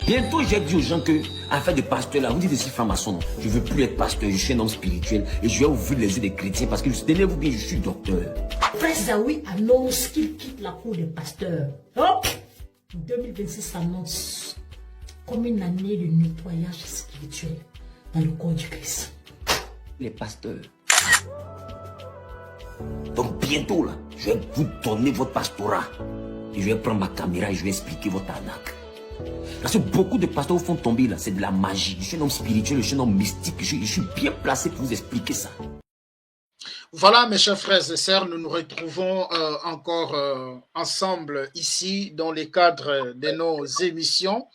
Bientôt, j'ai dit aux gens que, afin de pasteur là, vous dites ici franc-maçon, je ne veux plus être pasteur, je suis un homme spirituel et je vais ouvrir les yeux des chrétiens parce que, tenez-vous bien, je suis docteur. Frère Zawi annonce qu'il quitte la cour des pasteurs. Hop, 2026 s'annonce comme une année de nettoyage spirituel dans le corps du Christ. Les pasteurs. Donc bientôt là, je vais vous donner votre pastorat. Et je vais prendre ma caméra et je vais expliquer votre arnaque. Parce que beaucoup de pasteurs vous font tomber là, c'est de la magie. Je suis un homme spirituel, je suis un homme mystique, je suis bien placé pour vous expliquer ça. Voilà mes chers frères et sœurs, nous nous retrouvons encore ensemble ici dans le cadre de nos émissions.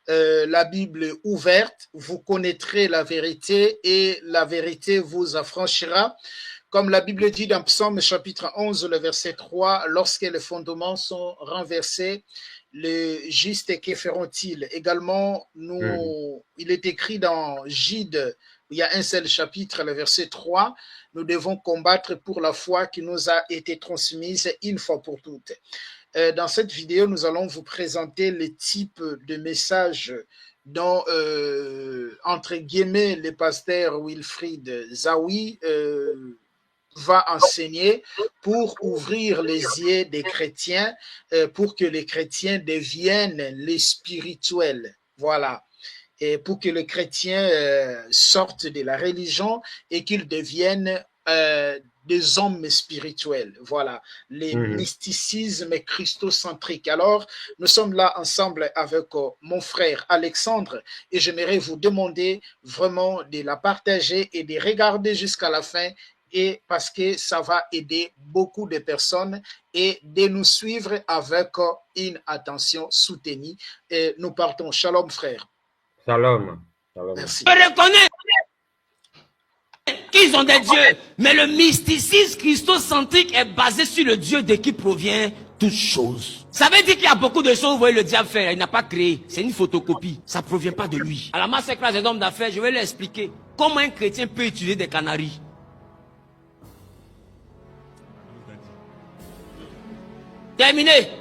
La Bible est ouverte, vous connaîtrez la vérité et la vérité vous affranchira. Comme la Bible dit dans Psaume chapitre 11, le verset 3, lorsque les fondements sont renversés, les justes, que feront-ils? Également, il est écrit dans Gide, il y a un seul chapitre, le verset 3, nous devons combattre pour la foi qui nous a été transmise une fois pour toutes. Dans cette vidéo, nous allons vous présenter les types de messages dont, entre guillemets, le pasteur Wilfried Zawi va enseigner pour ouvrir les yeux des chrétiens, pour que les chrétiens deviennent les spirituels. Voilà. Et pour que les chrétiens sortent de la religion et qu'ils deviennent des hommes spirituels. Voilà, les mysticismes christocentriques. Alors, nous sommes là ensemble avec mon frère Alexandre et j'aimerais vous demander vraiment de la partager et de regarder jusqu'à la fin, et parce que ça va aider beaucoup de personnes, et de nous suivre avec une attention soutenue. Et nous partons. Shalom, frère. Shalom. Shalom. Merci. Je reconnais qu'ils ont des dieux, mais le mysticisme christocentrique est basé sur le Dieu de qui provient toute chose. Ça veut dire qu'il y a beaucoup de choses, vous voyez le diable faire, il n'a pas créé, c'est une photocopie, ça ne provient pas de lui. À la masterclass des hommes d'affaires, je vais leur expliquer comment un chrétien peut utiliser des canaris. Terminé.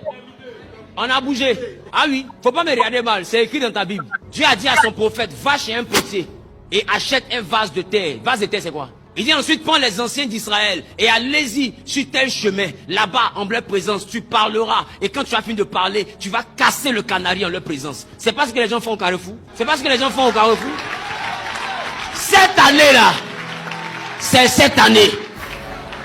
On a bougé. Ah oui, faut pas me regarder mal, c'est écrit dans ta Bible. Dieu a dit à son prophète, va chez un potier et achète un vase de terre. Vase de terre, c'est quoi? Il dit ensuite, prends les anciens d'Israël et allez-y sur tel chemin. Là-bas, en leur présence, tu parleras. Et quand tu as fini de parler, tu vas casser le canari en leur présence. C'est pas ce que les gens font au Carrefour. C'est pas ce que les gens font au Carrefour. Cette année-là, c'est cette année.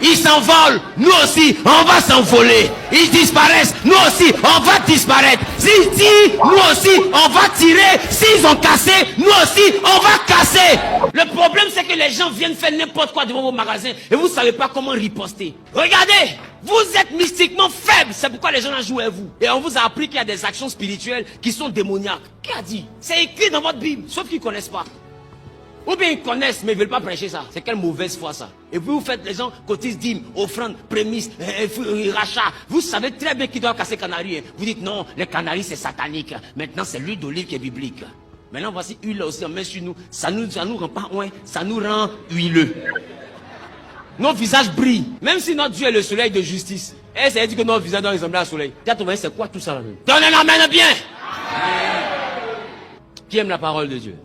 Ils s'envolent, nous aussi, on va s'envoler. Ils disparaissent, nous aussi, on va disparaître. S'ils tirent, nous aussi, on va tirer. S'ils ont cassé, nous aussi, on va casser. Le problème, c'est que les gens viennent faire n'importe quoi devant vos magasins et vous ne savez pas comment riposter. Regardez, vous êtes mystiquement faible, c'est pourquoi les gens en jouent à vous. Et on vous a appris qu'il y a des actions spirituelles qui sont démoniaques. Qui a dit? C'est écrit dans votre Bible, sauf qu'ils ne connaissent pas. Ou bien ils connaissent, mais ils ne veulent pas prêcher ça. C'est quelle mauvaise foi ça. Et puis vous faites les gens cotisent dîmes, offrandes, prémices, rachats. Vous savez très bien qui doit casser canaries. Hein. Vous dites non, les canaries c'est satanique. Maintenant c'est l'huile d'olive qui est biblique. Maintenant voici huile aussi, on met sur nous. Ça nous rend pas ouin, ça nous rend huileux. Nos visages brillent. Même si notre Dieu est le soleil de justice. Et ça veut dire que nos visages doivent ressembler au soleil. C'est quoi tout ça là? Donnez la main bien. Qui aime la parole de Dieu?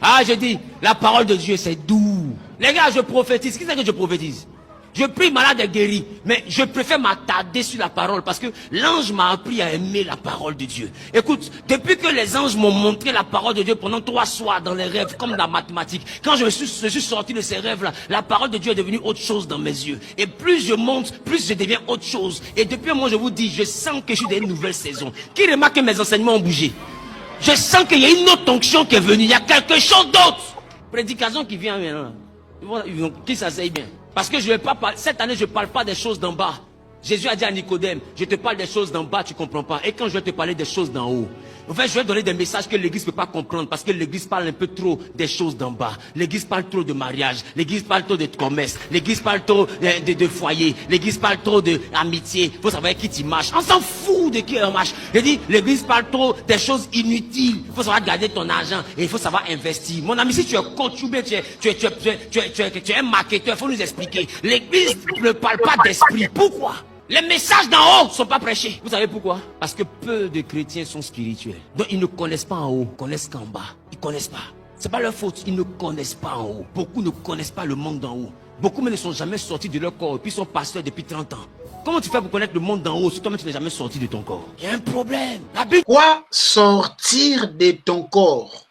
Ah, je dis, la parole de Dieu, c'est doux. Les gars, je prophétise. Qu'est-ce que je prophétise? Je prie, malade est guéri. Mais je préfère m'attarder sur la parole parce que l'ange m'a appris à aimer la parole de Dieu. Écoute, depuis que les anges m'ont montré la parole de Dieu pendant 3 soirs dans les rêves, comme dans la mathématique, quand je suis sorti de ces rêves-là, la parole de Dieu est devenue autre chose dans mes yeux. Et plus je monte, plus je deviens autre chose. Et depuis un moment, je vous dis, je sens que je suis dans une nouvelle saison. Qui remarque que mes enseignements ont bougé? Je sens qu'il y a une autre onction qui est venue. Il y a quelque chose d'autre. Prédication qui vient maintenant. Qui s'asseye bien. Parce que je vais pas parler. Cette année, je ne parle pas des choses d'en bas. Jésus a dit à Nicodème, je te parle des choses d'en bas, tu ne comprends pas. Et quand je vais te parler des choses d'en haut, en fait, je vais donner des messages que l'église ne peut pas comprendre. Parce que l'église parle un peu trop des choses d'en bas. L'église parle trop de mariage. L'église parle trop de commerce. L'église parle trop de foyer. L'église parle trop d'amitié. Il faut savoir qui tu marches. On s'en fout de qui on marche. Je dis, l'église parle trop des choses inutiles. Il faut savoir garder ton argent. Et il faut savoir investir. Mon ami, si tu es coach ou bien tu es un marketeur, il faut nous expliquer. L'église ne parle pas d'esprit. Pourquoi? Les messages d'en haut ne sont pas prêchés. Vous savez pourquoi? Parce que peu de chrétiens sont spirituels. Donc ils ne connaissent pas en haut, ils connaissent qu'en bas. Ils ne connaissent pas. Ce n'est pas leur faute, ils ne connaissent pas en haut. Beaucoup ne connaissent pas le monde d'en haut. Beaucoup même ne sont jamais sortis de leur corps et puis sont pasteurs depuis 30 ans. Comment tu fais pour connaître le monde d'en haut si toi-même tu n'es jamais sorti de ton corps? Il y a un problème. La Bible... Quoi sortir de ton corps?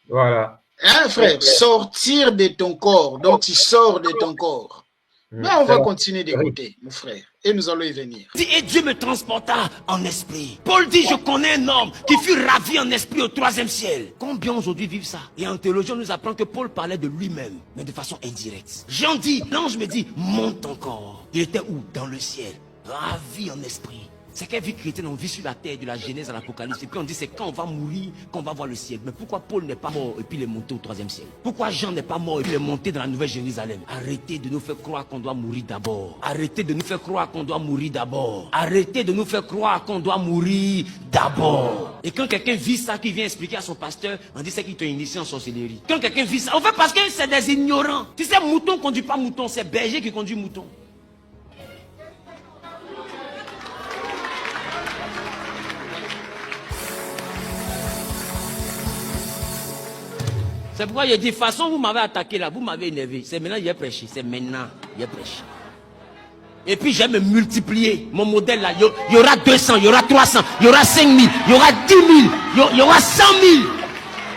Voilà. Hein, frère? Sortir de ton corps. Donc tu sors de ton corps. Mais on va continuer d'écouter, mon frère. Et nous allons y venir. Et Dieu me transporta en esprit. Paul dit, je connais un homme qui fut ravi en esprit au 3e ciel. Combien aujourd'hui vivent ça? Et en théologie, on nous apprend que Paul parlait de lui-même, mais de façon indirecte. Jean dit, l'ange me dit, monte encore. Il était où? Dans le ciel. Ravi en esprit. C'est quelle vie chrétienne on vit sur la terre, de la Genèse à l'Apocalypse. Et puis on dit c'est quand on va mourir qu'on va voir le ciel. Mais pourquoi Paul n'est pas mort et puis il est monté au 3e ciel? Pourquoi Jean n'est pas mort et puis il est monté dans la Nouvelle Jérusalem? Arrêtez de nous faire croire qu'on doit mourir d'abord. Arrêtez de nous faire croire qu'on doit mourir d'abord. Arrêtez de nous faire croire qu'on doit mourir d'abord. Et quand quelqu'un vit ça, qui vient expliquer à son pasteur, on dit c'est qu'il t'a initié en sorcellerie. Quand quelqu'un vit ça, on fait parce que c'est des ignorants. Tu sais, mouton ne conduit pas mouton, c'est berger qui conduit mouton. C'est pourquoi il dit, de toute façon, vous m'avez attaqué là, vous m'avez énervé. C'est maintenant, il a prêché. C'est maintenant, il a prêché. Et puis, je vais me multiplier. Mon modèle là, il y aura 200, il y aura 300, il y aura 5000, il y aura 10 000, il y aura 100 000.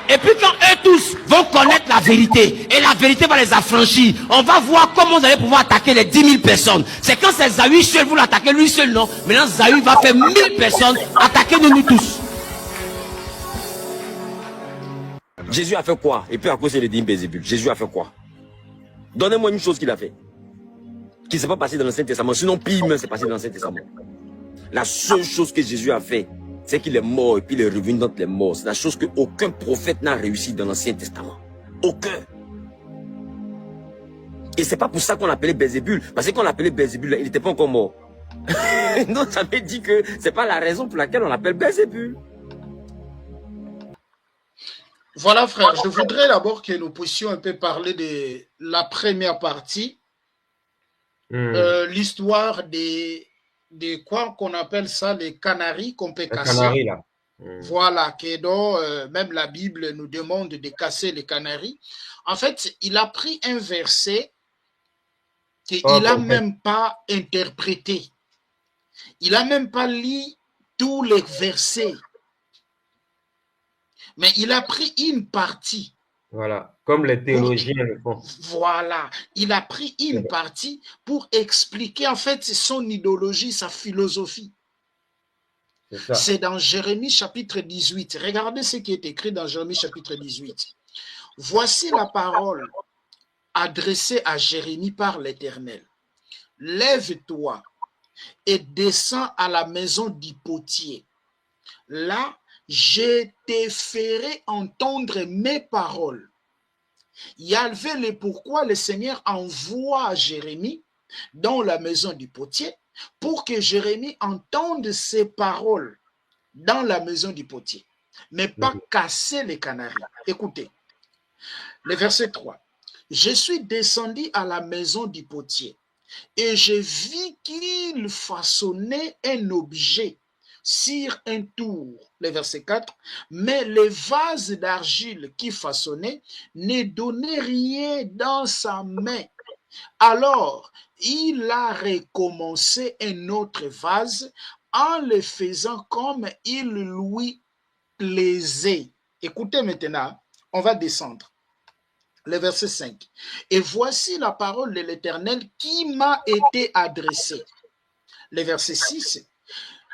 Et puis, quand eux tous vont connaître la vérité, et la vérité va les affranchir, on va voir comment vous allez pouvoir attaquer les 10 000 personnes. C'est quand c'est Zaï seul, vous l'attaquez lui seul, non? Maintenant, Zaï va faire 1000 personnes, attaquer nous tous. Jésus a fait quoi? Et puis à cause des dîmes Bézébul, Jésus a fait quoi? Donnez-moi une chose qu'il a fait. Qui ne s'est pas passé dans l'Ancien Testament. Sinon, pire, c'est passé dans l'Ancien Testament. La seule chose que Jésus a fait, c'est qu'il est mort et puis il est revenu d'entre les morts. C'est la chose qu'aucun prophète n'a réussi dans l'Ancien Testament. Aucun. Et c'est pas pour ça qu'on l'appelait Bézébul. Parce qu'on l'appelait Bézébul, il n'était pas encore mort. Donc ça veut dire que c'est pas la raison pour laquelle on l'appelle Bézébul. Voilà, frère, je voudrais d'abord que nous puissions un peu parler de la première partie, l'histoire de quoi qu'on appelle ça, les canaries qu'on peut casser. Canaries, là. Voilà, que dont même la Bible nous demande de casser les canaries. En fait, il a pris un verset qu'il n'a même pas interprété. Il n'a même pas lu tous les versets. Mais il a pris une partie. Voilà, comme les théologiens le font. Voilà, il a pris une partie pour expliquer en fait son idéologie, sa philosophie. C'est dans Jérémie chapitre 18. Regardez ce qui est écrit dans Jérémie chapitre 18. Voici la parole adressée à Jérémie par l'Éternel. Lève-toi et descends à la maison du potier. Là, je te ferai entendre mes paroles. Yahvé le pourquoi le Seigneur envoie Jérémie dans la maison du potier pour que Jérémie entende ses paroles dans la maison du potier, mais pas casser les canaries. Écoutez, le verset 3. Je suis descendu à la maison du potier et je vis qu'il façonnait un objet sur un tour, le verset 4, mais les vases d'argile qu'il façonnait ne donnaient rien dans sa main. Alors, il a recommencé un autre vase en le faisant comme il lui plaisait. Écoutez maintenant, on va descendre. Le verset 5. Et voici la parole de l'Éternel qui m'a été adressée. Le verset 6.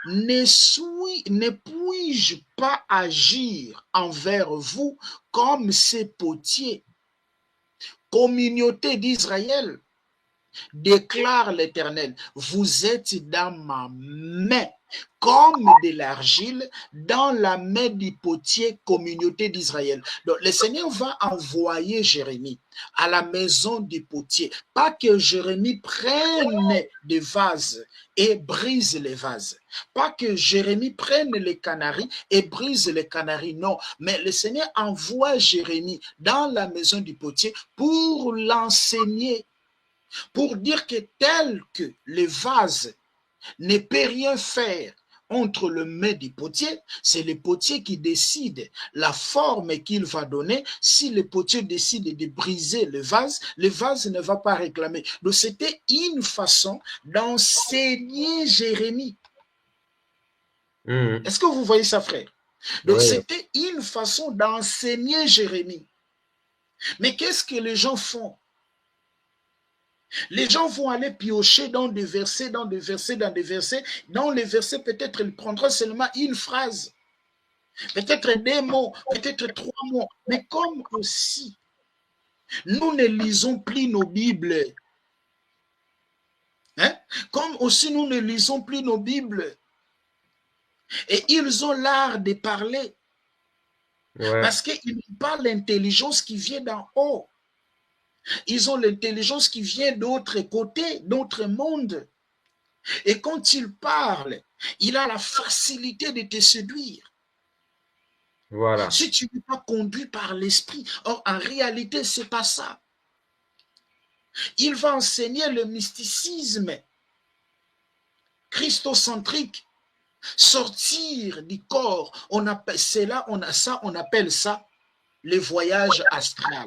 Ne puis-je pas agir envers vous comme ces potiers, communauté d'Israël, déclare l'Éternel, vous êtes dans ma main, comme de l'argile dans la main du potier, communauté d'Israël. Donc le Seigneur va envoyer Jérémie à la maison du potier, pas que Jérémie prenne des vases et brise les vases, pas que Jérémie prenne les canaries et brise les canaries, non, mais le Seigneur envoie Jérémie dans la maison du potier pour l'enseigner pour dire que tel que le vase ne peut rien faire entre les mains du potier, c'est le potier qui décide la forme qu'il va donner. Si le potier décide de briser le vase ne va pas réclamer. Donc c'était une façon d'enseigner Jérémie. Est-ce que vous voyez ça, frère? Donc c'était une façon d'enseigner Jérémie. Mais qu'est-ce que les gens font? Les gens vont aller piocher dans des versets, dans des versets, dans des versets. Dans les versets, peut-être ils prendront seulement une phrase, peut-être 2 mots, peut-être 3 mots. Mais comme aussi, nous ne lisons plus nos Bibles, hein? Comme aussi nous ne lisons plus nos Bibles, et ils ont l'art de parler, parce qu'ils n'ont pas l'intelligence qui vient d'en haut. Ils ont l'intelligence qui vient d'autre côté, d'autre monde. Et quand il parle, il a la facilité de te séduire. Voilà. Si tu n'es pas conduit par l'esprit. Or, en réalité, ce n'est pas ça. Il va enseigner le mysticisme christocentrique, sortir du corps. On appelle cela, on appelle ça le voyage astral.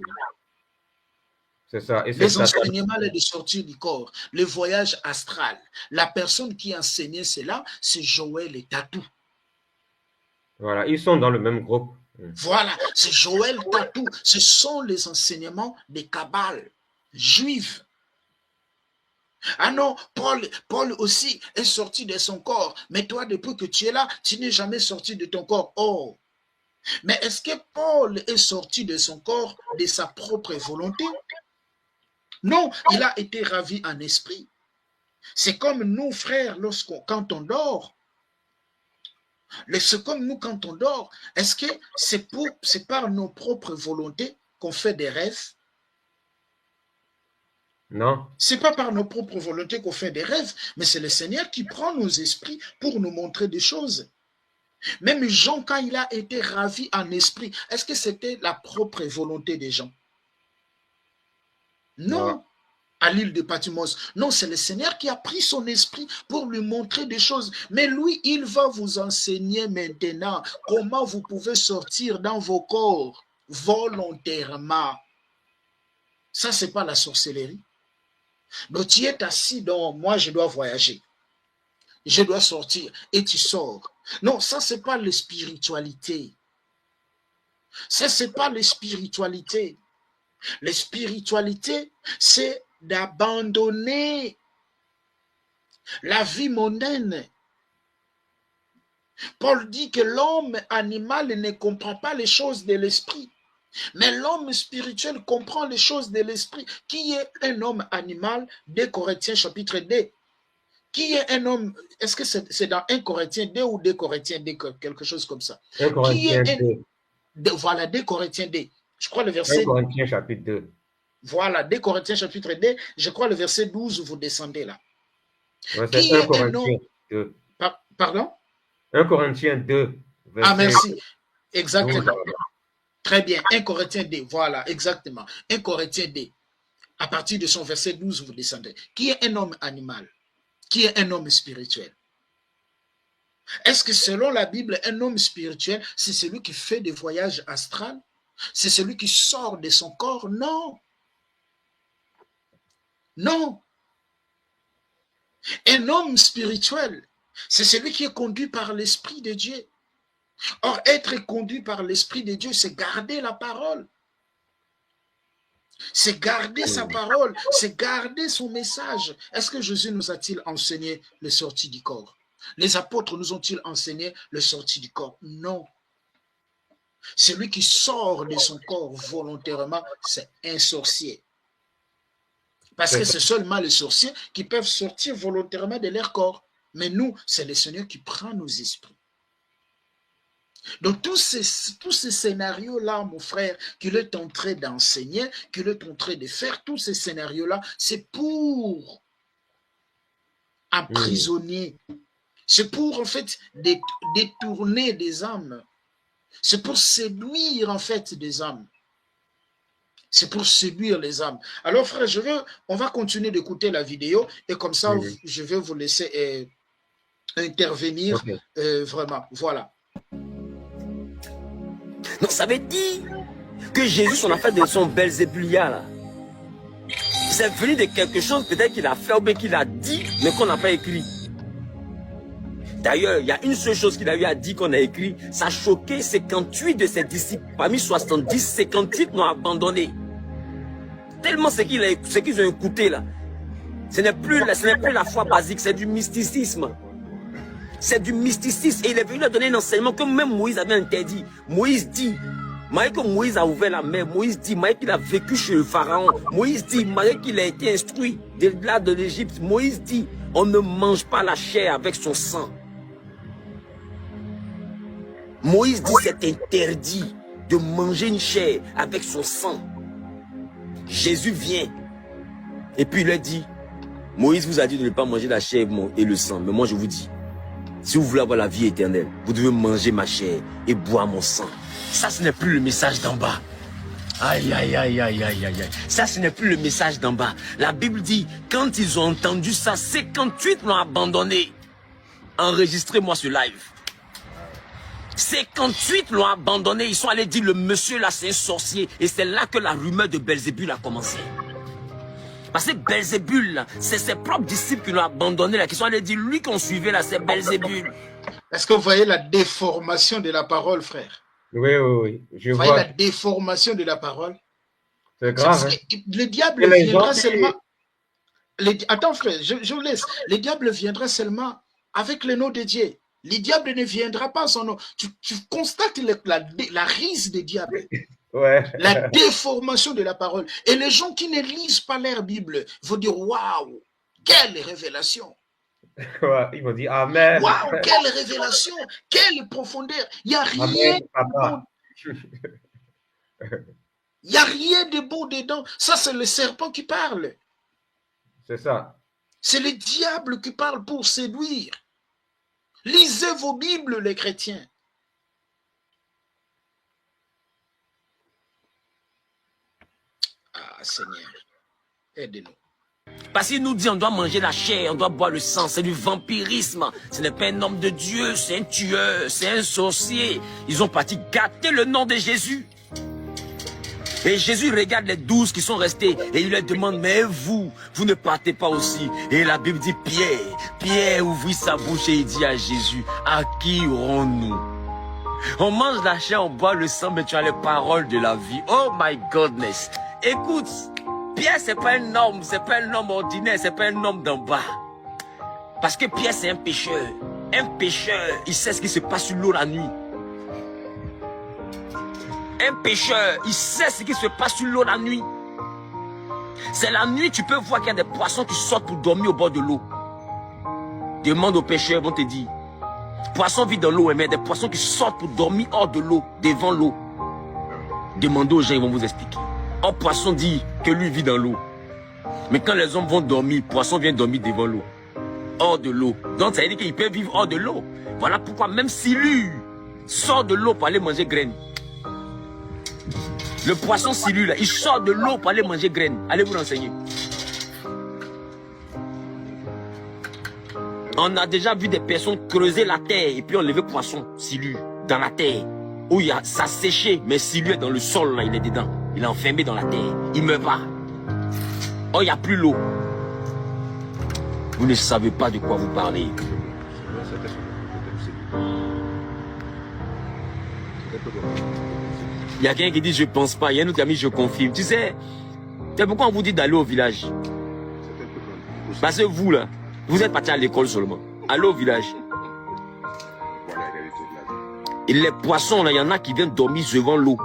C'est ça. Et les enseignements de sortir du corps, le voyage astral. La personne qui enseignait cela, c'est Joël et Tatou. Voilà, ils sont dans le même groupe. Voilà, c'est Joël Tatou. Ce sont les enseignements des Kabbales juives. Ah non, Paul aussi est sorti de son corps. Mais toi, depuis que tu es là, tu n'es jamais sorti de ton corps. Oh! Mais est-ce que Paul est sorti de son corps de sa propre volonté? Non, il a été ravi en esprit. C'est comme nous, frères, quand on dort. C'est comme nous quand on dort. Est-ce que c'est par nos propres volontés qu'on fait des rêves? Non. C'est pas par nos propres volontés qu'on fait des rêves, mais c'est le Seigneur qui prend nos esprits pour nous montrer des choses. Même Jean, quand il a été ravi en esprit, est-ce que c'était la propre volonté des gens? Non, à l'île de Patmos. Non, c'est le Seigneur qui a pris son esprit pour lui montrer des choses. Mais lui, il va vous enseigner maintenant comment vous pouvez sortir dans vos corps volontairement. Ça, c'est pas la sorcellerie. Donc, tu es assis, donc moi, je dois voyager. Je dois sortir et tu sors. Non, ça, c'est pas la spiritualité. Ça, c'est pas la spiritualité. La spiritualité, c'est d'abandonner la vie mondaine. Paul dit que l'homme animal ne comprend pas les choses de l'esprit, mais l'homme spirituel comprend les choses de l'esprit. Qui est un homme animal? 2 Corinthiens chapitre 2. Qui est un homme? Est-ce que c'est dans 1 Corinthiens 2 ou 2 Corinthiens 2, quelque chose comme ça? 1 Corinthiens 2. Voilà, 2 Corinthiens 2. Je crois le verset... 1 Corinthiens chapitre 2. Voilà, 2 Corinthiens chapitre 2, je crois le verset 12, vous descendez là. Ouais, c'est 1 Corinthiens 2. Pardon? 1 Corinthiens 2. Ah, merci. Exactement. 12. Très bien, 1 Corinthiens 2, voilà, exactement. 1 Corinthiens 2. À partir de son verset 12, vous descendez. Qui est un homme animal? Qui est un homme spirituel? Est-ce que selon la Bible, un homme spirituel, c'est celui qui fait des voyages astrales? C'est celui qui sort de son corps? Non. Non. Un homme spirituel, c'est celui qui est conduit par l'Esprit de Dieu. Or, être conduit par l'Esprit de Dieu, c'est garder la parole. C'est garder sa parole, c'est garder son message. Est-ce que Jésus nous a-t-il enseigné le sortie du corps? Les apôtres nous ont-ils enseigné le sortie du corps? Non. Celui qui sort de son corps volontairement, c'est un sorcier. Parce que c'est seulement les sorciers qui peuvent sortir volontairement de leur corps. Mais nous, c'est le Seigneur qui prend nos esprits. Donc tous ces scénarios-là, mon frère, qu'il est en train d'enseigner, qu'il est en train de faire, tous ces scénarios-là, c'est pour emprisonner. C'est pour, en fait, détourner des âmes. C'est pour séduire, en fait, des âmes. C'est pour séduire les âmes. Alors frère, on va continuer d'écouter la vidéo et comme ça, je vais vous laisser intervenir vraiment. Voilà. Donc ça veut dire que Jésus, son affaire de son Belzébulia, là, c'est venu de quelque chose peut-être qu'il a fait ou bien qu'il a dit, mais qu'on n'a pas écrit. D'ailleurs, il y a une seule chose qu'il a eu à dire qu'on a écrit, ça a choqué 58 de ses disciples. Parmi 70, 58 l'ont abandonné. Tellement ce qu'ils ont écouté là. Ce n'est plus la foi basique, c'est du mysticisme. C'est du mysticisme. Et il est venu leur donner un enseignement que même Moïse avait interdit. Moïse dit, malgré que Moïse a ouvert la mer, Moïse dit, malgré qu'il a vécu chez le pharaon, Moïse dit, malgré qu'il a été instruit de là de l'Égypte, Moïse dit, on ne mange pas la chair avec son sang. Moïse dit, c'est interdit de manger une chair avec son sang. Jésus vient et puis il leur dit, Moïse vous a dit de ne pas manger la chair et le sang, mais moi je vous dis, si vous voulez avoir la vie éternelle, vous devez manger ma chair et boire mon sang. Ça, ce n'est plus le message d'en bas. Aïe, aïe, aïe, aïe, aïe, aïe. Ça, ce n'est plus le message d'en bas. La Bible dit, quand ils ont entendu ça, 58 l'ont abandonné. Enregistrez-moi ce live. 58 l'ont abandonné. Ils sont allés dire, le monsieur là, c'est un sorcier. Et c'est là que la rumeur de Belzébul a commencé. Parce que Belzébul, c'est ses propres disciples qui l'ont abandonné, là, qui sont allés dire, lui qu'on suivait là, c'est Belzébul. Est-ce que vous voyez la déformation de la parole, frère? Oui, oui, oui. Je vois. Vous voyez la déformation de la parole? C'est grave. Hein? Le diable viendra seulement... Attends, frère, je vous laisse. Le diable viendra seulement avec le nom de Dieu. Le diable ne viendra pas en son nom. Tu constates la rise des diables. Ouais. La déformation de la parole. Et les gens qui ne lisent pas leur Bible vont dire, waouh, quelle révélation. Ouais, ils vont dire Amen. Waouh, quelle révélation, quelle profondeur. Il n'y a rien. Amen, papa. Il n'y a rien de beau dedans. Ça, c'est le serpent qui parle. C'est ça. C'est le diable qui parle pour séduire. Lisez vos Bibles, les chrétiens. Ah, Seigneur, aide-nous. Parce qu'il nous dit on doit manger la chair, on doit boire le sang, c'est du vampirisme. Ce n'est pas un homme de Dieu, c'est un tueur, c'est un sorcier. Ils ont parti gâter le nom de Jésus. Et Jésus regarde les 12 qui sont restés et il leur demande, mais vous ne partez pas aussi? Et la Bible dit, Pierre ouvrit sa bouche et il dit à Jésus, à qui irons-nous? On mange la chair, on boit le sang, mais tu as les paroles de la vie. Oh my goodness. Écoute, Pierre, c'est pas un homme ordinaire, c'est pas un homme d'en bas. Parce que Pierre, c'est un pécheur. Un pécheur, il sait ce qui se passe sur l'eau la nuit. Un pécheur, il sait ce qui se passe sur l'eau la nuit. C'est la nuit, tu peux voir qu'il y a des poissons qui sortent pour dormir au bord de l'eau. Demande aux pêcheurs, ils vont te dire. Poissons vivent dans l'eau, mais des poissons qui sortent pour dormir hors de l'eau, devant l'eau. Demandez aux gens, ils vont vous expliquer. Un poisson dit que lui vit dans l'eau. Mais quand les hommes vont dormir, le poisson vient dormir devant l'eau. Hors de l'eau. Donc ça veut dire qu'il peut vivre hors de l'eau. Voilà pourquoi même Silu sort de l'eau pour aller manger graines. Le poisson Silu là, il sort de l'eau pour aller manger graines. Allez vous renseigner. On a déjà vu des personnes creuser la terre et puis on levait poisson Silu dans la terre. Où ça séchait, mais Silu est dans le sol là, il est dedans. Il est enfermé dans la terre. Il meurt pas. Oh, il n'y a plus l'eau. Vous ne savez pas de quoi vous parlez. Il y a quelqu'un qui dit je pense pas. Il y a un autre qui a mis je confirme. Tu sais, c'est pourquoi on vous dit d'aller au village. Parce que vous là, vous êtes parti à l'école seulement. Allez au village. Et les poissons là, il y en a qui viennent dormir devant l'eau.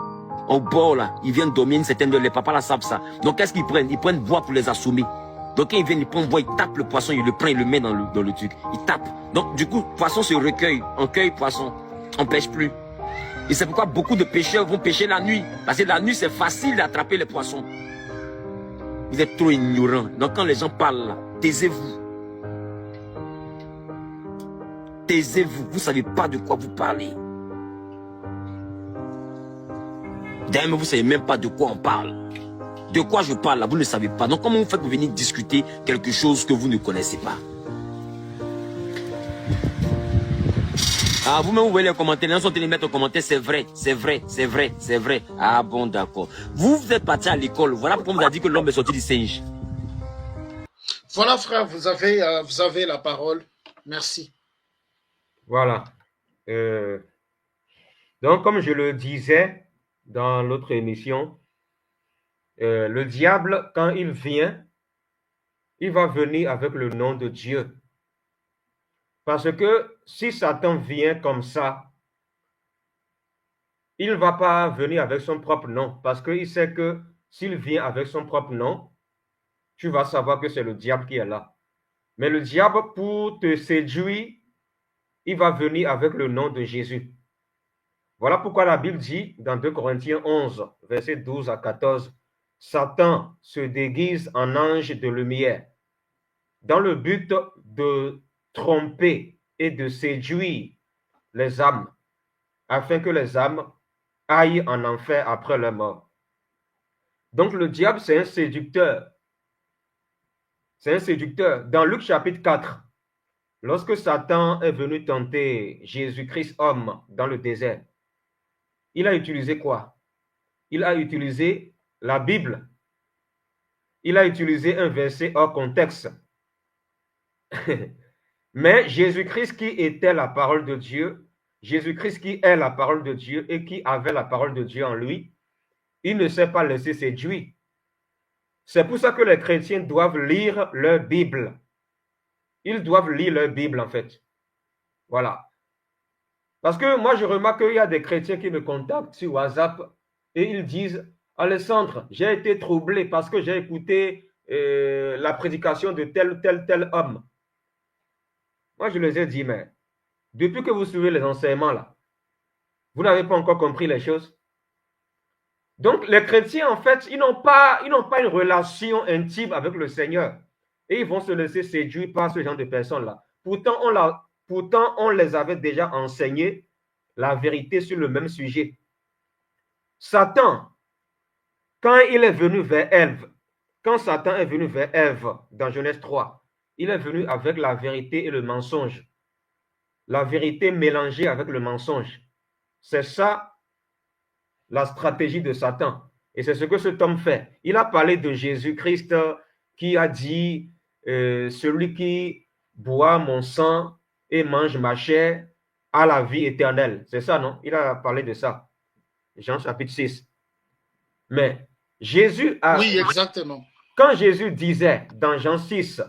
Au bord là, ils viennent dormir une certaine heure, les papas là savent ça. Donc qu'est-ce qu'ils prennent? Ils prennent bois pour les assommer. Donc quand ils viennent, ils prennent bois, ils tapent le poisson, ils le prennent, ils le mettent dans le truc. Ils tapent. Donc du coup, le poisson se recueille. On cueille poisson. On pêche plus. Et c'est pourquoi beaucoup de pêcheurs vont pêcher la nuit. Parce que la nuit, c'est facile d'attraper les poissons. Vous êtes trop ignorants. Donc quand les gens parlent là, taisez-vous. Taisez-vous. Vous ne savez pas de quoi vous parlez. D'ailleurs, vous ne savez même pas de quoi on parle. De quoi je parle là, vous ne savez pas. Donc comment vous faites pour venir discuter quelque chose que vous ne connaissez pas? Ah, vous-même, vous voyez les commentaires. Les gens sont les mettre en commentaire. C'est vrai, c'est vrai, c'est vrai, c'est vrai. Ah bon, d'accord. Vous êtes parti à l'école. Voilà pourquoi on vous a dit que l'homme est sorti du singe. Voilà, frère, vous avez la parole. Merci. Voilà. Donc, comme je le disais dans l'autre émission, le diable, quand il vient, il va venir avec le nom de Dieu. Parce que si Satan vient comme ça, il ne va pas venir avec son propre nom. Parce qu'il sait que s'il vient avec son propre nom, tu vas savoir que c'est le diable qui est là. Mais le diable, pour te séduire, il va venir avec le nom de Jésus. Voilà pourquoi la Bible dit dans 2 Corinthiens 11, versets 12 à 14, Satan se déguise en ange de lumière dans le but de tromper et de séduire les âmes, afin que les âmes aillent en enfer après leur mort. Donc le diable, c'est un séducteur. C'est un séducteur. Dans Luc chapitre 4, lorsque Satan est venu tenter Jésus-Christ homme dans le désert, il a utilisé quoi? Il a utilisé la Bible. Il a utilisé un verset hors contexte. Mais Jésus-Christ qui était la parole de Dieu, Jésus-Christ qui est la parole de Dieu et qui avait la parole de Dieu en lui, il ne s'est pas laissé séduire. C'est pour ça que les chrétiens doivent lire leur Bible. Ils doivent lire leur Bible en fait. Voilà. Parce que moi je remarque qu'il y a des chrétiens qui me contactent sur WhatsApp et ils disent « Alessandre, j'ai été troublé parce que j'ai écouté la prédication de tel homme. » Moi, je les ai dit, mais depuis que vous suivez les enseignements là, vous n'avez pas encore compris les choses. Donc, les chrétiens, en fait, ils n'ont pas une relation intime avec le Seigneur. Et ils vont se laisser séduire par ce genre de personnes-là. Pourtant, on les avait déjà enseigné la vérité sur le même sujet. Satan, quand il est venu vers Ève, quand Satan est venu vers Ève dans Genèse 3, il est venu avec la vérité et le mensonge. La vérité mélangée avec le mensonge. C'est ça la stratégie de Satan. Et c'est ce que cet homme fait. Il a parlé de Jésus-Christ qui a dit celui qui boit mon sang et mange ma chair a la vie éternelle. C'est ça, non? Il a parlé de ça. Jean chapitre 6. Mais Jésus a... Oui, exactement. Quand Jésus disait dans Jean 6,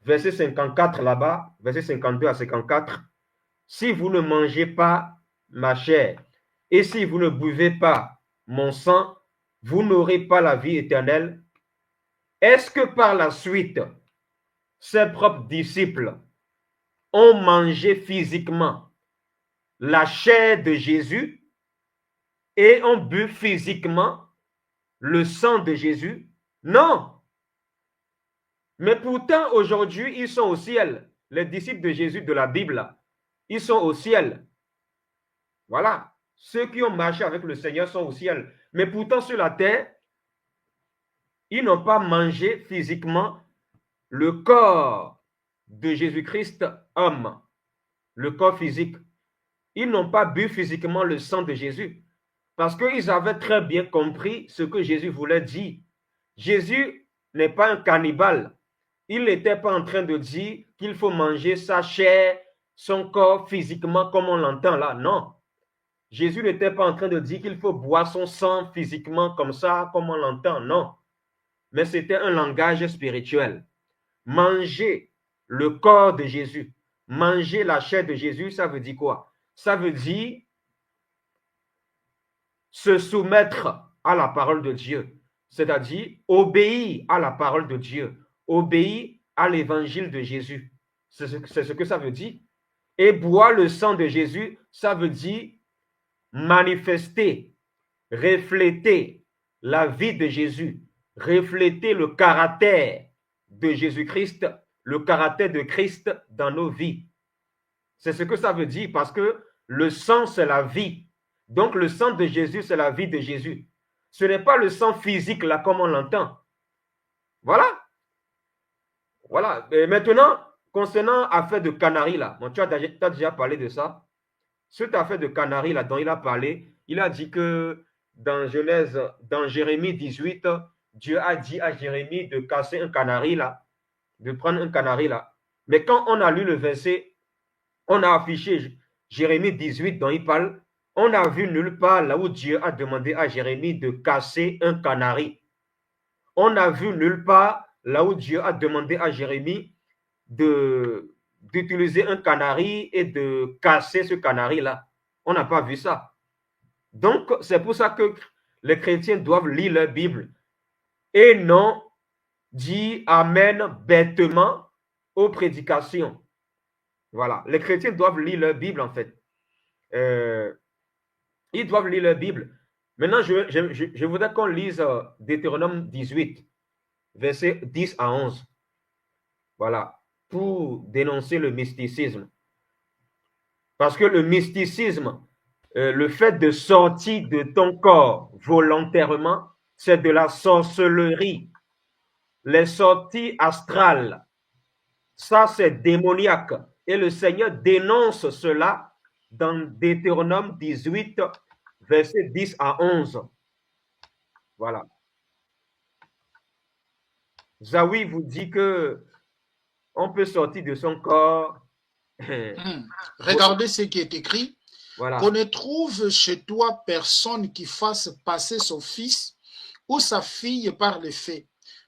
verset 54 là-bas, verset 52 à 54, si vous ne mangez pas ma chair et si vous ne buvez pas mon sang, vous n'aurez pas la vie éternelle. Est-ce que par la suite, ses propres disciples ont mangé physiquement la chair de Jésus et ont bu physiquement le sang de Jésus? Non. Mais pourtant, aujourd'hui, ils sont au ciel. Les disciples de Jésus de la Bible, ils sont au ciel. Voilà. Ceux qui ont marché avec le Seigneur sont au ciel. Mais pourtant, sur la terre, ils n'ont pas mangé physiquement le corps de Jésus-Christ homme, le corps physique. Ils n'ont pas bu physiquement le sang de Jésus parce qu'ils avaient très bien compris ce que Jésus voulait dire. Jésus n'est pas un cannibale. Il n'était pas en train de dire qu'il faut manger sa chair, son corps physiquement comme on l'entend là. Non. Jésus n'était pas en train de dire qu'il faut boire son sang physiquement comme ça, comme on l'entend. Non. Mais c'était un langage spirituel. Manger le corps de Jésus, manger la chair de Jésus, ça veut dire quoi? Ça veut dire se soumettre à la parole de Dieu, c'est-à-dire obéir à la parole de Dieu, obéir à l'évangile de Jésus. C'est ce que ça veut dire. Et boire le sang de Jésus, ça veut dire manifester, refléter la vie de Jésus, refléter le caractère de Jésus-Christ, le caractère de Christ dans nos vies. C'est ce que ça veut dire parce que le sang, c'est la vie. Donc, le sang de Jésus, c'est la vie de Jésus. Ce n'est pas le sang physique là comme on l'entend. Voilà. Voilà. Et maintenant, concernant l'affaire de Canary là, bon, tu as déjà parlé de ça. Cette affaire de Canary là dont il a parlé, il a dit que dans Genèse, dans Jérémie 18, Dieu a dit à Jérémie de casser un canari là, de prendre un canari là. Mais quand on a lu le verset, on a affiché Jérémie 18 dont il parle, on n'a vu nulle part là où Dieu a demandé à Jérémie de casser un canari. On n'a vu nulle part là où Dieu a demandé à Jérémie d'utiliser un canari et de casser ce canari-là. On n'a pas vu ça. Donc, c'est pour ça que les chrétiens doivent lire leur Bible et non dire Amen bêtement aux prédications. Voilà. Les chrétiens doivent lire leur Bible, en fait. Ils doivent lire leur Bible. Maintenant, je voudrais qu'on lise Deutéronome 18, versets 10 à 11. Voilà. Pour dénoncer le mysticisme. Parce que le mysticisme, le fait de sortir de ton corps volontairement, c'est de la sorcellerie. Les sorties astrales, ça c'est démoniaque. Et le Seigneur dénonce cela dans Deutéronome 18, versets 10 à 11. Voilà. Zawi vous dit que on peut sortir de son corps. Regardez ce qui est écrit. Voilà. Qu'on ne trouve chez toi personne qui fasse passer son fils ou sa fille par les faits.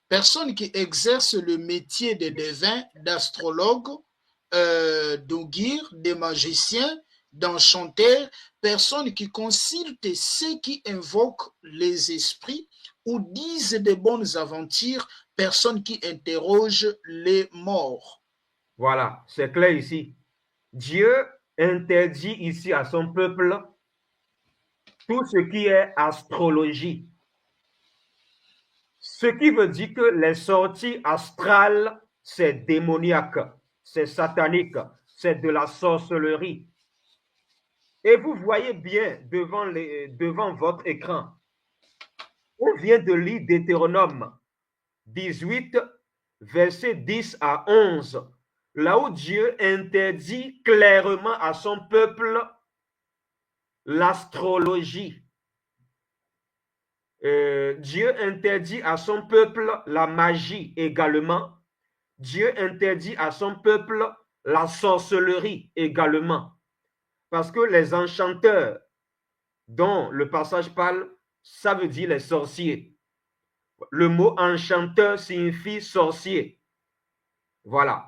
Personne qui exerce le métier de devin, d'astrologue, d'augure, de magicien, d'enchanteur, personne qui consulte ceux qui invoquent les esprits ou disent de bonnes aventures, personne qui interroge les morts. Voilà, c'est clair ici. Dieu interdit ici à son peuple tout ce qui est astrologie. Ce qui veut dire que les sorties astrales, c'est démoniaque, c'est satanique, c'est de la sorcellerie. Et vous voyez bien devant votre écran, on vient de lire Deutéronome 18, versets 10 à 11. Là où Dieu interdit clairement à son peuple l'astrologie. Dieu interdit à son peuple la magie également. Dieu interdit à son peuple la sorcellerie également. Parce que les enchanteurs dont le passage parle, ça veut dire les sorciers. Le mot enchanteur signifie sorcier. Voilà.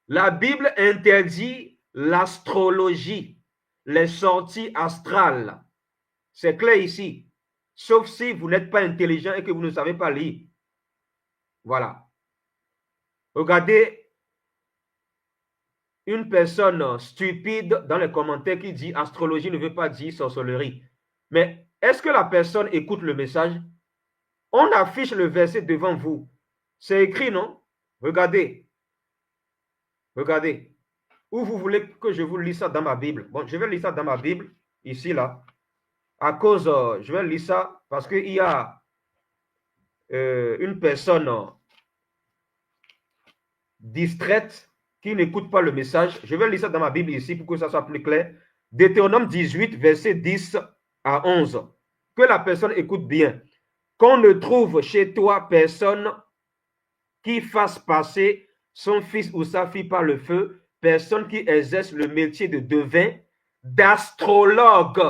La Bible interdit l'astrologie, les sorties astrales. C'est clair ici. Sauf si vous n'êtes pas intelligent et que vous ne savez pas lire. Voilà. Regardez une personne stupide dans les commentaires qui dit astrologie ne veut pas dire sorcellerie. Mais est-ce que la personne écoute le message? On affiche le verset devant vous. C'est écrit, non? Regardez. Regardez. Ou vous voulez que je vous lise ça dans ma Bible? Bon, je vais lire ça dans ma Bible, ici, là. À cause, je vais lire ça parce qu'il y a une personne distraite qui n'écoute pas le message. Je vais lire ça dans ma Bible ici pour que ça soit plus clair. Deutéronome 18, verset 10 à 11. Que la personne écoute bien. Qu'on ne trouve chez toi personne qui fasse passer son fils ou sa fille par le feu, personne qui exerce le métier de devin, d'astrologue.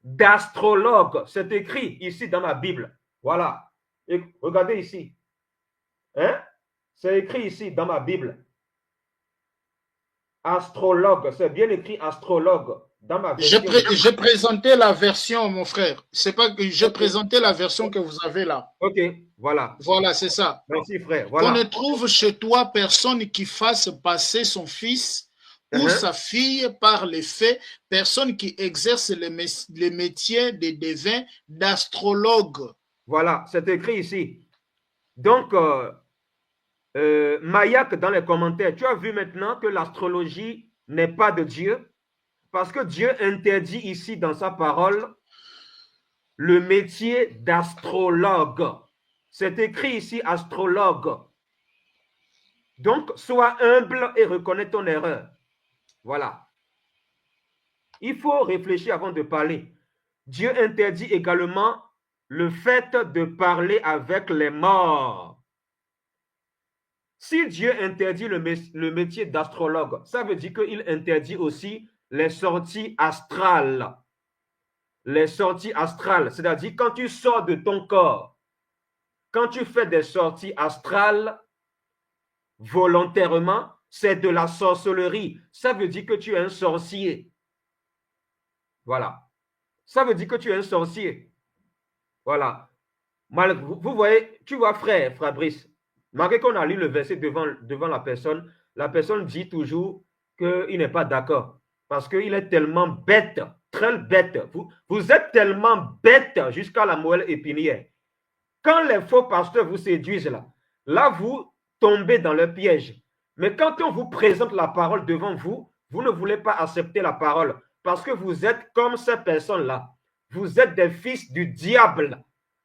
D'astrologue. C'est écrit ici dans ma Bible. Voilà. Et regardez ici. Hein? C'est écrit ici dans ma Bible. Astrologue. C'est bien écrit astrologue. Dans ma version. J'ai présenté la version, mon frère. C'est pas que j'ai présenté la version que vous avez là. Ok, voilà. Voilà, c'est ça. Merci, frère. Voilà. Qu'on ne trouve chez toi personne qui fasse passer son fils ou sa fille par les faits, personne qui exerce les métiers de devin, d'astrologue. Voilà, c'est écrit ici. Donc, Mayak dans les commentaires, tu as vu maintenant que l'astrologie n'est pas de Dieu, parce que Dieu interdit ici dans sa parole le métier d'astrologue. C'est écrit ici astrologue. Donc, sois humble et reconnais ton erreur. Voilà. Il faut réfléchir avant de parler. Dieu interdit également le fait de parler avec les morts. Si Dieu interdit le métier d'astrologue, ça veut dire qu'il interdit aussi les sorties astrales. Les sorties astrales, c'est-à-dire quand tu sors de ton corps, quand tu fais des sorties astrales volontairement, c'est de la sorcellerie. Ça veut dire que tu es un sorcier. Voilà. Ça veut dire que tu es un sorcier. Voilà. Vous voyez, tu vois, frère Fabrice, malgré qu'on a lu le verset devant la personne dit toujours qu'il n'est pas d'accord. Parce qu'il est tellement bête, très bête. Vous êtes tellement bête jusqu'à la moelle épinière. Quand les faux pasteurs vous séduisent là vous tombez dans le piège. Mais quand on vous présente la parole devant vous, vous ne voulez pas accepter la parole parce que vous êtes comme ces personnes-là. Vous êtes des fils du diable.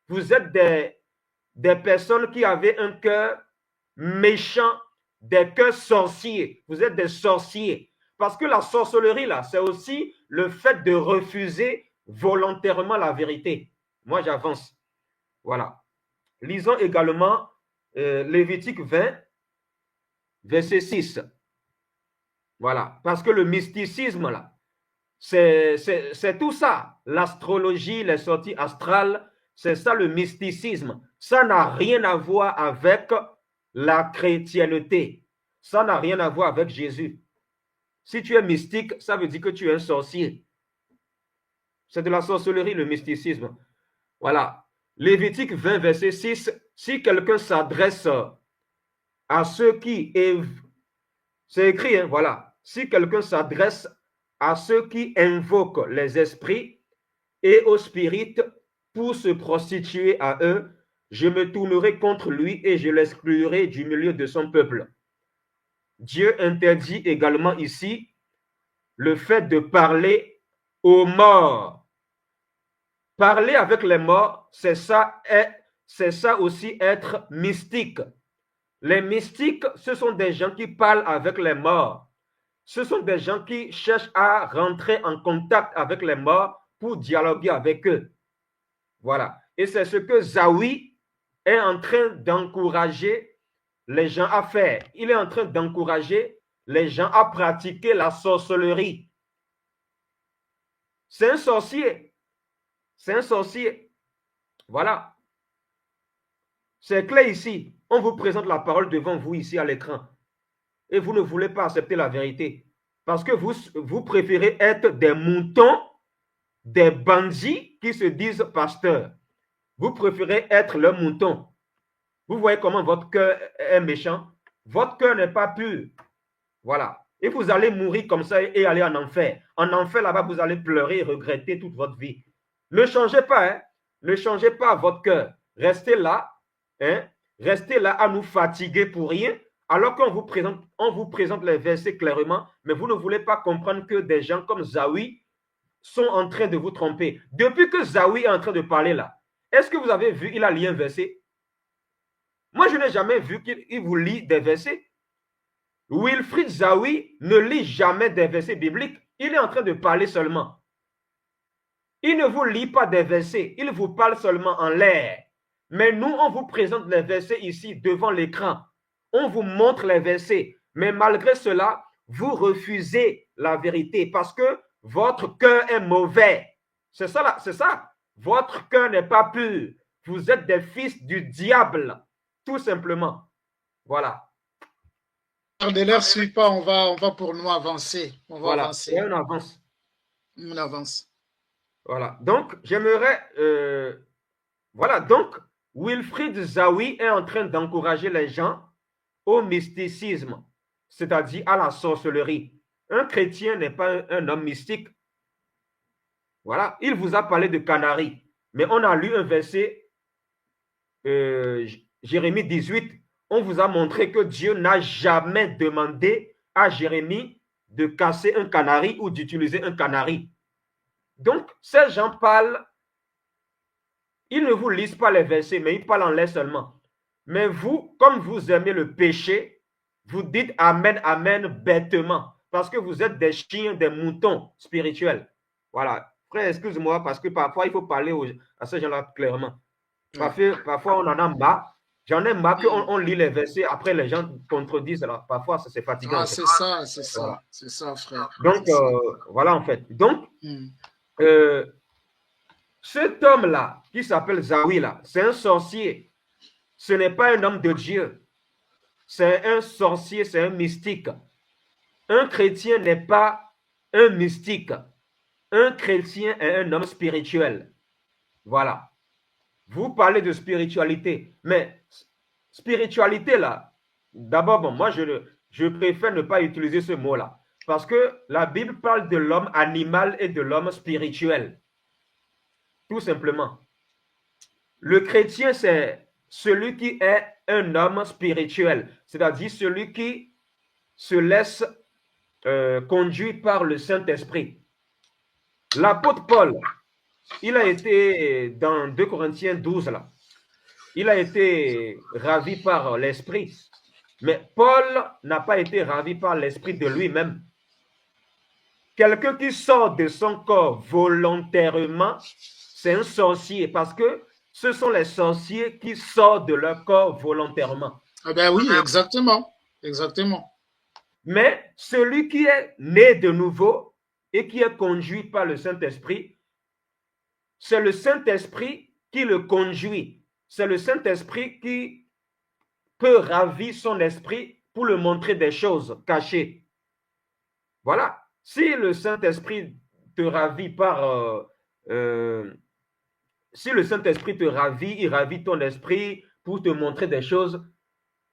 Vous êtes des personnes qui avaient un cœur méchant, des cœurs sorciers. Vous êtes des sorciers. Parce que la sorcellerie, là, c'est aussi le fait de refuser volontairement la vérité. Moi, j'avance. Voilà. Lisons également Lévitique 20, verset 6. Voilà. Parce que le mysticisme, là, c'est tout ça. L'astrologie, les sorties astrales, c'est ça le mysticisme. Ça n'a rien à voir avec la chrétienté. Ça n'a rien à voir avec Jésus. Si tu es mystique, ça veut dire que tu es un sorcier. C'est de la sorcellerie, le mysticisme. Voilà. Lévitique 20, verset 6. Si quelqu'un s'adresse à ceux qui... C'est écrit, hein, voilà. Si quelqu'un s'adresse à ceux qui invoquent les esprits et aux spirites pour se prostituer à eux, je me tournerai contre lui et je l'exclurai du milieu de son peuple. Dieu interdit également ici le fait de parler aux morts. Parler avec les morts, c'est ça aussi être mystique. Les mystiques, ce sont des gens qui parlent avec les morts. Ce sont des gens qui cherchent à rentrer en contact avec les morts pour dialoguer avec eux. Voilà. Et c'est ce que Zawi est en train d'encourager les gens à faire. Il est en train d'encourager les gens à pratiquer la sorcellerie. C'est un sorcier. C'est un sorcier. Voilà. C'est clair ici. On vous présente la parole devant vous ici à l'écran. Et vous ne voulez pas accepter la vérité. Parce que vous préférez être des moutons, des bandits qui se disent pasteurs. Vous préférez être le mouton. Vous voyez comment votre cœur est méchant. Votre cœur n'est pas pur. Voilà. Et vous allez mourir comme ça et aller en enfer. En enfer, là-bas, vous allez pleurer et regretter toute votre vie. Ne changez pas, hein. Ne changez pas votre cœur. Restez là, hein. Restez là à nous fatiguer pour rien, alors qu'on vous présente les versets clairement, mais vous ne voulez pas comprendre que des gens comme Zawi sont en train de vous tromper. Depuis que Zawi est en train de parler là, est-ce que vous avez vu, il a lu un verset? Moi, je n'ai jamais vu qu'il vous lit des versets. Wilfried Zawi ne lit jamais des versets bibliques. Il est en train de parler seulement. Il ne vous lit pas des versets. Il vous parle seulement en l'air. Mais nous, on vous présente les versets ici devant l'écran. On vous montre les versets. Mais malgré cela, vous refusez la vérité parce que votre cœur est mauvais. C'est ça, c'est ça. Votre cœur n'est pas pur. Vous êtes des fils du diable. Tout simplement. Voilà. Ne leur suit pas, on va pour nous avancer. On va avancer. On avance. On avance. Voilà. Donc, j'aimerais... voilà. Donc, Wilfried Zawi est en train d'encourager les gens au mysticisme, c'est-à-dire à la sorcellerie. Un chrétien n'est pas un homme mystique. Voilà. Il vous a parlé de Canaries. Mais on a lu un verset, Jérémie 18, on vous a montré que Dieu n'a jamais demandé à Jérémie de casser un canari ou d'utiliser un canari. Donc, ces gens parlent Ils ne vous lisent pas les versets, mais ils parlent en l'air seulement. Mais vous, comme vous aimez le péché, vous dites Amen, Amen bêtement. Parce que vous êtes des chiens, des moutons spirituels. Voilà. Frère, excuse-moi, parce que parfois, il faut parler à ces gens-là clairement. Parfois, on en a marre. J'en ai marre qu'on lit les versets, après les gens contredisent. Alors, parfois, c'est fatigant. Ah, c'est ça, c'est ça, voilà. C'est ça, frère. Donc, voilà, en fait. Donc, cet homme-là, qui s'appelle Zawi, là, c'est un sorcier. Ce n'est pas un homme de Dieu. C'est un sorcier, c'est un mystique. Un chrétien n'est pas un mystique. Un chrétien est un homme spirituel. Voilà. Vous parlez de spiritualité, mais spiritualité là, d'abord, bon, moi je préfère ne pas utiliser ce mot-là, parce que la Bible parle de l'homme animal et de l'homme spirituel. Tout simplement. Le chrétien, c'est celui qui est un homme spirituel, c'est-à-dire celui qui se laisse conduire par le Saint-Esprit. L'apôtre Paul, il a été dans 2 Corinthiens 12, là. Il a été ravi par l'Esprit. Mais Paul n'a pas été ravi par l'Esprit de lui-même. Quelqu'un qui sort de son corps volontairement, c'est un sorcier, parce que ce sont les sorciers qui sortent de leur corps volontairement. Ah ben oui, exactement. Exactement. Mais celui qui est né de nouveau et qui est conduit par le Saint-Esprit, c'est le Saint-Esprit qui le conduit. C'est le Saint-Esprit qui peut ravir son esprit pour le montrer des choses cachées. Voilà. Si le Saint-Esprit te ravit si le Saint-Esprit te ravit, il ravit ton esprit pour te montrer des choses,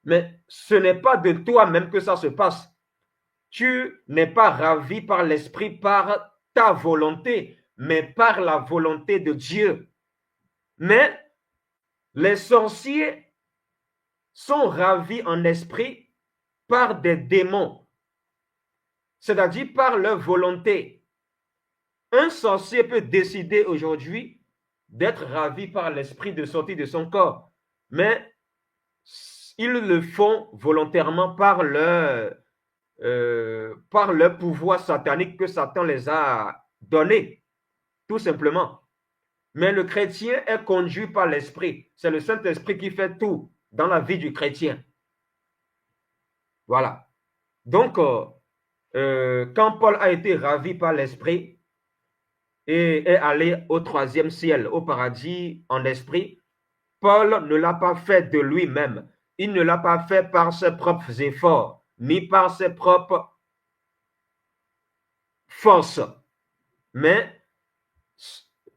mais ce n'est pas de toi-même que ça se passe. Tu n'es pas ravi par l'esprit par ta volonté, mais par la volonté de Dieu. Mais les sorciers sont ravis en esprit par des démons, c'est-à-dire par leur volonté. Un sorcier peut décider aujourd'hui d'être ravi par l'esprit de sortir de son corps, mais ils le font volontairement par leur pouvoir satanique que Satan les a donné, tout simplement. Mais le chrétien est conduit par l'esprit. C'est le Saint-Esprit qui fait tout dans la vie du chrétien. Voilà. Donc, quand Paul a été ravi par l'esprit et est allé au 3e ciel, au paradis en esprit, Paul ne l'a pas fait de lui-même. Il ne l'a pas fait par ses propres efforts, ni par ses propres forces. Mais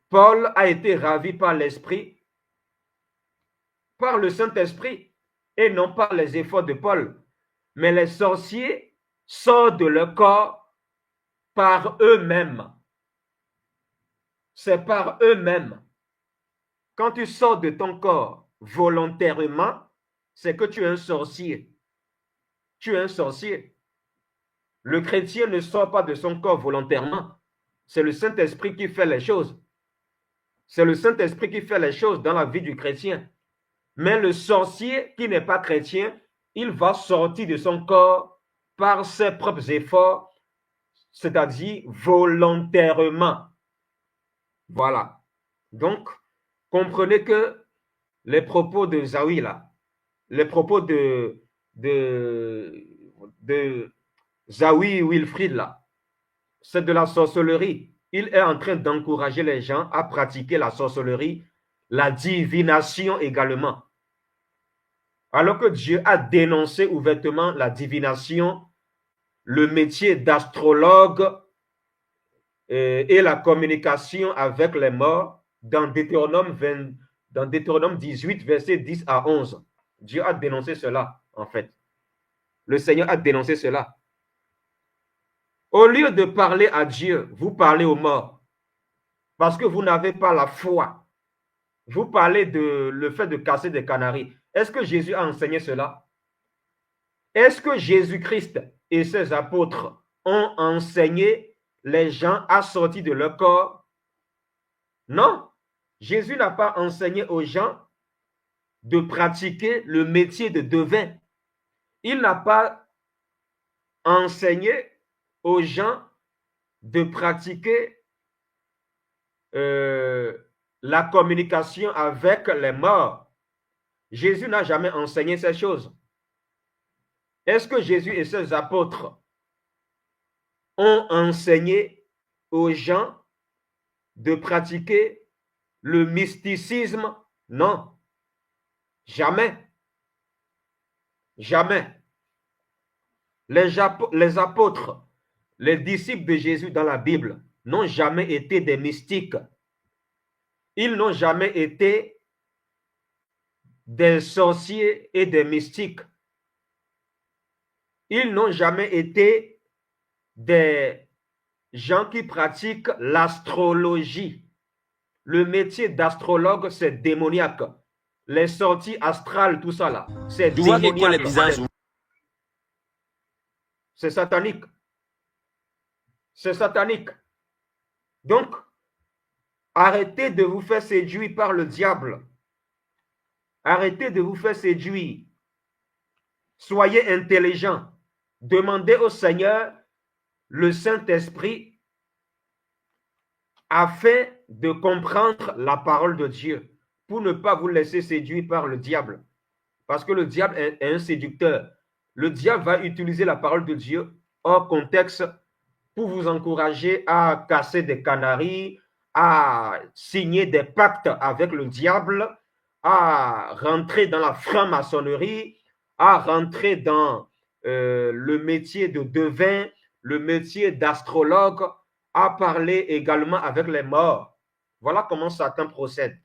Paul a été ravi par l'esprit, par le Saint-Esprit, et non par les efforts de Paul. Mais les sorciers sortent de leur corps par eux-mêmes. C'est par eux-mêmes. Quand tu sors de ton corps volontairement, c'est que tu es un sorcier. Tu es un sorcier. Le chrétien ne sort pas de son corps volontairement. C'est le Saint-Esprit qui fait les choses. C'est le Saint-Esprit qui fait les choses dans la vie du chrétien. Mais le sorcier qui n'est pas chrétien, il va sortir de son corps par ses propres efforts, c'est-à-dire volontairement. Voilà. Donc, comprenez que les propos de Zawi, là, les propos de Zawi Wilfried, là, c'est de la sorcellerie. Il est en train d'encourager les gens à pratiquer la sorcellerie, la divination également. Alors que Dieu a dénoncé ouvertement la divination, le métier d'astrologue et la communication avec les morts dans Deutéronome 18, versets 10 à 11. Dieu a dénoncé cela, en fait. Le Seigneur a dénoncé cela. Au lieu de parler à Dieu, vous parlez aux morts. Parce que vous n'avez pas la foi. Vous parlez de le fait de casser des canaries. Est-ce que Jésus a enseigné cela? Est-ce que Jésus-Christ et ses apôtres ont enseigné les gens à sortir de leur corps? Non. Jésus n'a pas enseigné aux gens de pratiquer le métier de devin. Il n'a pas enseigné aux gens de pratiquer la communication avec les morts. Jésus n'a jamais enseigné ces choses. Est-ce que Jésus et ses apôtres ont enseigné aux gens de pratiquer le mysticisme? Non. Jamais. Jamais. Les apôtres, les disciples de Jésus dans la Bible n'ont jamais été des mystiques. Ils n'ont jamais été des sorciers et des mystiques. Ils n'ont jamais été des gens qui pratiquent l'astrologie. Le métier d'astrologue, c'est démoniaque. Les sorties astrales, tout ça là, c'est démoniaque. C'est satanique. C'est satanique. Donc, arrêtez de vous faire séduire par le diable. Arrêtez de vous faire séduire. Soyez intelligents. Demandez au Seigneur le Saint-Esprit afin de comprendre la parole de Dieu pour ne pas vous laisser séduire par le diable. Parce que le diable est un séducteur. Le diable va utiliser la parole de Dieu hors contexte pour vous encourager à casser des canaries, à signer des pactes avec le diable, à rentrer dans la franc-maçonnerie, à rentrer dans le métier de devin, le métier d'astrologue, à parler également avec les morts. Voilà comment Satan procède.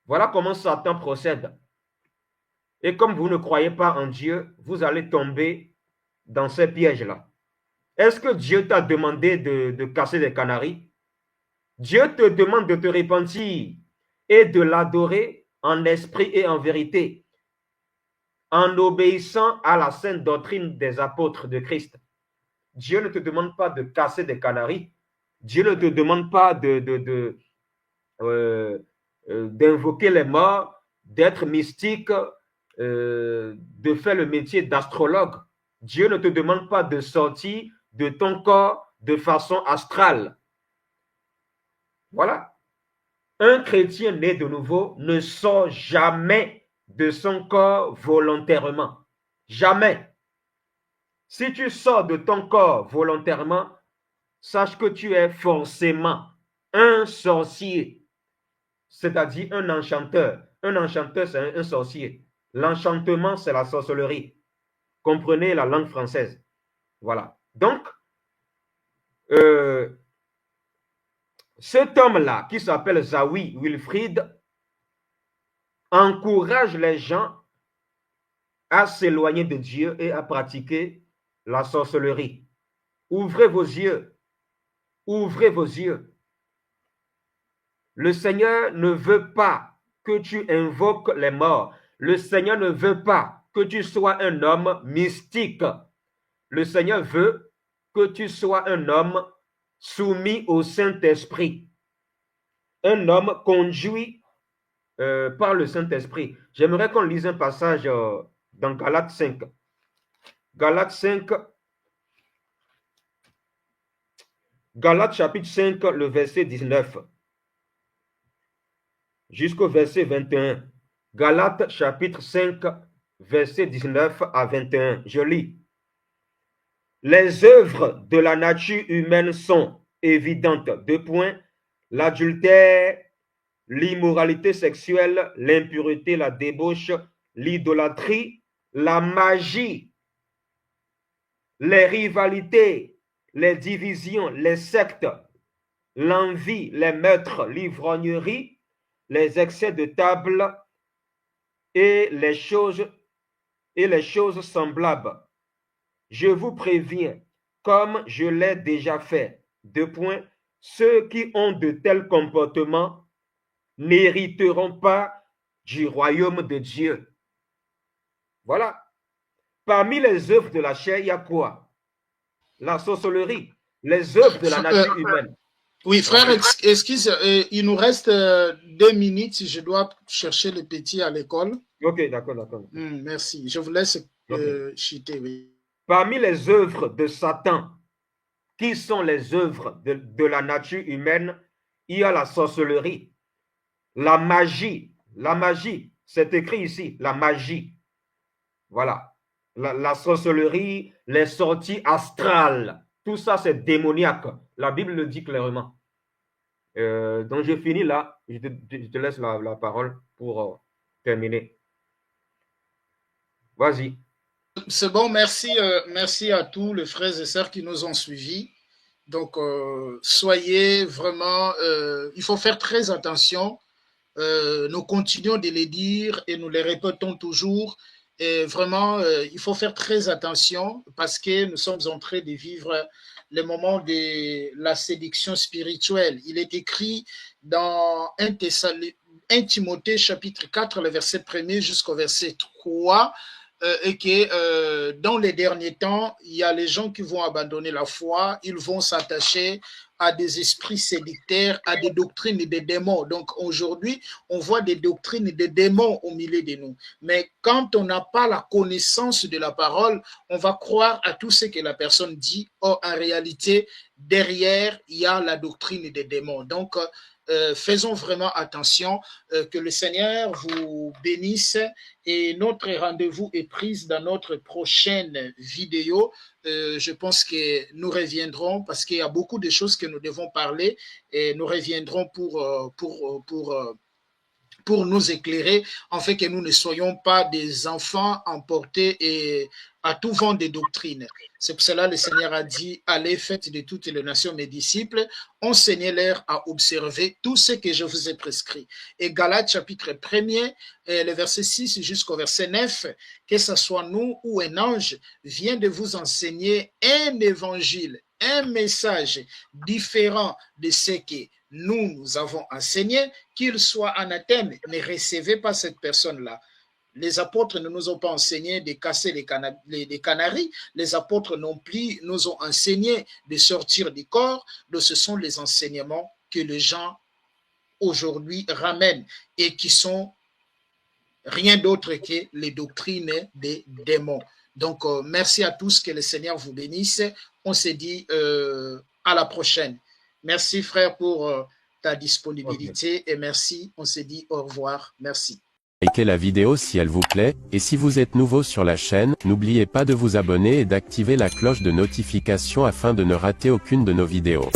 Voilà comment Satan procède. Et comme vous ne croyez pas en Dieu, vous allez tomber dans ces pièges-là. Est-ce que Dieu t'a demandé de casser des canaries? Dieu te demande de te repentir et de l'adorer en esprit et en vérité, en obéissant à la sainte doctrine des apôtres de Christ. Dieu ne te demande pas de casser des canaries. Dieu ne te demande pas d'invoquer les morts, d'être mystique, de faire le métier d'astrologue. Dieu ne te demande pas de sortir de ton corps de façon astrale. Voilà. Un chrétien né de nouveau ne sort jamais de son corps volontairement. Jamais. Si tu sors de ton corps volontairement, sache que tu es forcément un sorcier, c'est-à-dire un enchanteur. Un enchanteur, c'est un sorcier. L'enchantement, c'est la sorcellerie. Comprenez la langue française. Voilà. Donc, cet homme-là, qui s'appelle Zawi Wilfrid, encourage les gens à s'éloigner de Dieu et à pratiquer la sorcellerie. Ouvrez vos yeux. Ouvrez vos yeux. Le Seigneur ne veut pas que tu invoques les morts. Le Seigneur ne veut pas que tu sois un homme mystique. Le Seigneur veut que tu sois un homme soumis au Saint-Esprit. Un homme conduit par le Saint-Esprit. J'aimerais qu'on lise un passage dans Galates 5. Galates 5. Galates chapitre 5, le verset 19. Jusqu'au verset 21. Galates chapitre 5, verset 19 à 21. Je lis. Les œuvres de la nature humaine sont évidentes. 2 points. L'adultère, l'immoralité sexuelle, l'impureté, la débauche, l'idolâtrie, la magie, les rivalités, les divisions, les sectes, l'envie, les meurtres, l'ivrognerie, les excès de table et les choses semblables. Je vous préviens, comme je l'ai déjà fait. 2 points. Ceux qui ont de tels comportements n'hériteront pas du royaume de Dieu. Voilà. Parmi les œuvres de la chair, il y a quoi? La sorcellerie, les œuvres de la nature humaine. Oui, frère, excuse, il nous reste 2 minutes si je dois chercher le petit à l'école. Ok, d'accord, d'accord. Merci. Je vous laisse chuter, oui. Parmi les œuvres de Satan, qui sont les œuvres de la nature humaine, il y a la sorcellerie, la magie. La magie, c'est écrit ici, la magie. Voilà. La sorcellerie, les sorties astrales, tout ça c'est démoniaque. La Bible le dit clairement. Donc j'ai fini là. Je te laisse la parole pour terminer. Vas-y. C'est bon, merci, merci à tous les frères et sœurs qui nous ont suivis. Donc, soyez vraiment, il faut faire très attention. Nous continuons de les dire et nous les répétons toujours. Et vraiment, il faut faire très attention parce que nous sommes en train de vivre le moment de la séduction spirituelle. Il est écrit dans 1 Timothée chapitre 4, le verset 1er jusqu'au verset 3, et que dans les derniers temps, il y a les gens qui vont abandonner la foi, ils vont s'attacher à des esprits séducteurs, à des doctrines des démons. Donc aujourd'hui, on voit des doctrines des démons au milieu de nous. Mais quand on n'a pas la connaissance de la parole, on va croire à tout ce que la personne dit. Or, en réalité, derrière, il y a la doctrine des démons. Donc, faisons vraiment attention, que le Seigneur vous bénisse et notre rendez-vous est pris dans notre prochaine vidéo. Je pense que nous reviendrons parce qu'il y a beaucoup de choses que nous devons parler et nous reviendrons pour nous éclairer, en fait que nous ne soyons pas des enfants emportés et à tout vent des doctrines. C'est pour cela que le Seigneur a dit, allez, faites de toutes les nations mes disciples, enseignez-leur à observer tout ce que je vous ai prescrit. Et Galates chapitre 1er, le verset 6 jusqu'au verset 9, que ce soit nous ou un ange, vient de vous enseigner un évangile, un message différent de ce que nous avons enseigné, qu'il soit anathème, ne recevez pas cette personne-là. Les apôtres ne nous ont pas enseigné de casser les canaris. Les apôtres non plus nous ont enseigné de sortir du corps. Donc, ce sont les enseignements que les gens aujourd'hui ramènent et qui sont rien d'autre que les doctrines des démons. Donc, merci à tous, que le Seigneur vous bénisse. On se dit à la prochaine. Merci frère pour ta disponibilité et merci. On se dit au revoir. Merci. Likez la vidéo si elle vous plaît, et si vous êtes nouveau sur la chaîne, n'oubliez pas de vous abonner et d'activer la cloche de notification afin de ne rater aucune de nos vidéos.